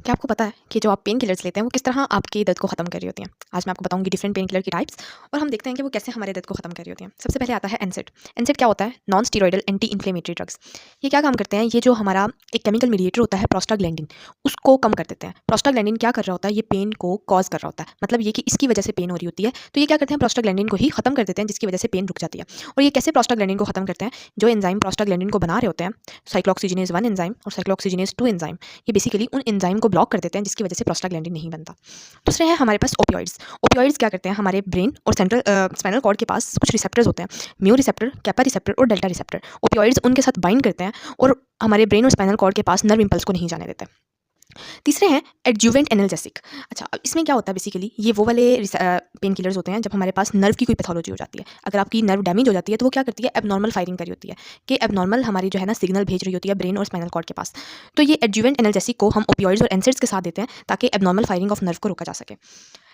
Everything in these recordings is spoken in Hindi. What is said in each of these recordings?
क्या आपको पता है कि जो आप पेन किलर्स लेते हैं वो किस तरह आपके दर्द को ख़त्म कर रही होती हैं? आज मैं आपको बताऊंगी डिफरेंट पेन किलर की टाइप्स और हम देखते हैं कि वो कैसे हमारे दर्द को ख़त्म कर रही होती हैं। सबसे पहले आता है एनसेड। एनसेड क्या होता है? Non steroidal anti inflammatory drugs. ये क्या काम करते हैं? ये जो हमारा एक केमिकल मीडिएटर होता है प्रोस्टाग्लैंडिन, उसको कम कर देते हैं। प्रोस्टाग्लैंडिन क्या कर रहा होता है? ये पेन को कॉज कर रहा होता है, मतलब ये कि इसकी वजह से पेन हो रही होती है, तो ये क्या करते हैं? प्रोस्टाग्लैंडिन को ही खत्म कर देते हैं, जिसकी वजह से पेन रुक जाती है। और ये कैसे प्रोस्टाग्लैंडिन को खत्म करते हैं? जो एंजाइम प्रोस्टाग्लैंडिन को बना रहे होते हैं, साइक्लोऑक्सीजिनेज 1 एंजाइम और साइक्लोऑक्सीजिनेज 2 एंजाइम, ये बेसिकली उन एंजाइम को ब्लॉक कर देते हैं, जिसकी वजह से प्रोस्टाग्लैंडिन नहीं बनता। दूसरे हैं हमारे पास ओपियोइड्स। ओपियोइड्स क्या करते हैं? हमारे ब्रेन और सेंट्रल स्पाइनल कॉर्ड के पास कुछ रिसेप्टर्स होते हैं, म्यू रिसेप्टर, कैपा रिसेप्टर और डेल्टा रिसेप्टर। ओपियोइड्स उनके साथ बाइंड करते हैं और हमारे ब्रेन और स्पाइनल कॉर्ड के पास नर्व इम्पल्स को नहीं जाने देते। तीसरे हैं एडजुवेंट एनाल्जेसिक। अच्छा, अब इसमें क्या होता है? बेसिकली ये वो वाले पेन किलर्स होते हैं जब हमारे पास नर्व की कोई पैथोलॉजी हो जाती है। अगर आपकी नर्व डैमेज हो जाती है तो वो क्या करती है? एबनॉर्मल फायरिंग करी होती है कि एबनॉर्मल हमारी जो है ना सिग्नल भेज रही होती है ब्रेन और स्पाइनल कॉर्ड के पास। तो ये एडजुवेंट एनाल्जेसिक को हम ओपियोइड्स और एनसेड्स के साथ देते हैं ताकि एबनॉर्मल फायरिंग ऑफ नर्व को रोका जा सके।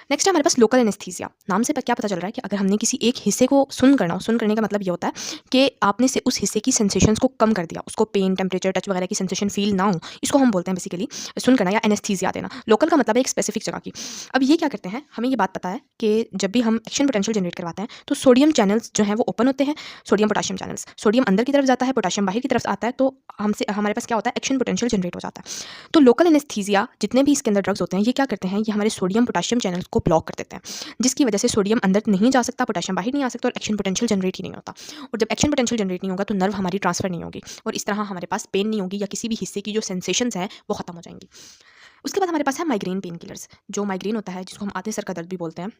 नेक्स्ट है हमारे पास लोकल एनेस्थीसिया। नाम से क्या पता चल रहा है कि अगर हमने किसी एक हिस्से को सुन करना हो, सुन करने का मतलब ये होता है कि आपने से उस हिस्से की सेंसेशंस को कम कर दिया, उसको पेन, टेम्परेचर, टच वगैरह की सेंसेशन फील ना हो, इसको हम बोलते हैं बेसिकली सुन करना या एनेस्थीसिया देना। लोकल का मतलब है एक स्पेसिफिक जगह की। अब ये क्या करते हैं? हमें ये बात पता है कि जब भी हम एक्शन पोटेंशियल जनरेट करवाते हैं तो सोडियम चैनल्स जो हैं वो ओपन होते हैं, सोडियम पोटाशियम चैनल्स। सोडियम अंदर की तरफ जाता है, पोटाशियम बाहर की तरफ आता है, तो हमसे हमारे पास क्या होता है? एक्शन पोटेंशियल जनरेट हो जाता है। तो लोकल एनेस्थीसिया जितने भी इसके अंदर ड्रग्स होते हैं, ये क्या करते हैं? ये हमारे सोडियम पोटाशियम चैनल्स को ब्लॉक कर देते हैं, जिसकी वजह से सोडियम अंदर नहीं जा सकता, पोटेशियम बाहर नहीं आ सकता और एक्शन पोटेंशियल जनरेट ही नहीं होता। और जब एक्शन पोटेंशियल जनरेट नहीं होगा तो नर्व हमारी ट्रांसफर नहीं होगी और इस तरह हमारे पास पेन नहीं होगी या किसी भी हिस्से की जो सेंसेशंस हैं वो खत्म हो जाएंगी। उसके बाद हमारे पास है माइग्रेन पेन किलर्स। जो माइग्रेन होता है, जिसको हम आधे सर का दर्द भी बोलते हैं,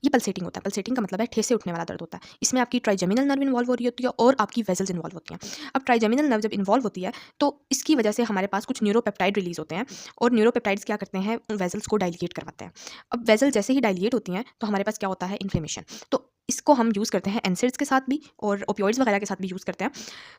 ये पल्सेटिंग होता है। पल्सेटिंग का मतलब है ठेस से उठने वाला दर्द होता है। इसमें आपकी ट्राइजेमिनल नर्व इन्वॉल्व हो रही होती है और आपकी वेसल्स इन्वॉल्व होती हैं। अब ट्राइजेमिनल नर्व जब इन्वॉल्व होती है तो इसकी वजह से हमारे पास कुछ न्यूरोपेप्टाइड रिलीज होते हैं और न्यूरोपेप्टाइड्स क्या करते हैं? उन वेसल्स को डायलिएट करवाते हैं। अब वेसल जैसे ही डायलिएट होती हैं तो हमारे पास क्या होता है? इन्फ्लेमेशन। तो इसको हम यूज़ करते हैं एनसेड्स के साथ भी और ओपियोइड्स वगैरह के साथ भी यूज़ करते हैं।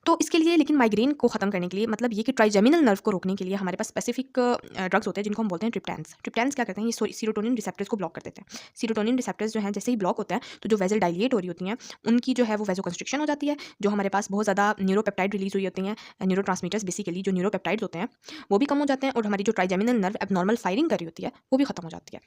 तो इसके लिए लेकिन माइग्रेन को ख़त्म करने के लिए, मतलब ये कि ट्राइजेमिनल नर्व को रोकने के लिए हमारे पास स्पेसिफिक ड्रग्स होते हैं जिनको हम बोलते हैं ट्रिप्टैन्स। ट्रिप्टैन्स क्या करते हैं? ये सीरोटोनिन रिसेप्टर्स को ब्लॉक कर देते हैं। सीरोटोनिन रिसेप्टर्स जो हैं जैसे ही ब्लॉक होते हैं तो जो वेसल डायलिएट हो रही होती हैं उनकी जो है वो वेसोकंस्ट्रिक्शन हो जाती है। जो हमारे पास बहुत ज़्यादा न्यूरोपेप्टाइड रिलीज हुई होती हैं, न्यूरोट्रांसमीटर्स बेसिकली जो न्यूरोपेप्टाइड्स होते हैं वो भी कम हो जाते हैं और हमारी जो ट्राइजेमिनल नर्व एबनॉर्मल फायरिंग कर रही होती है वो भी खत्म हो जाती है।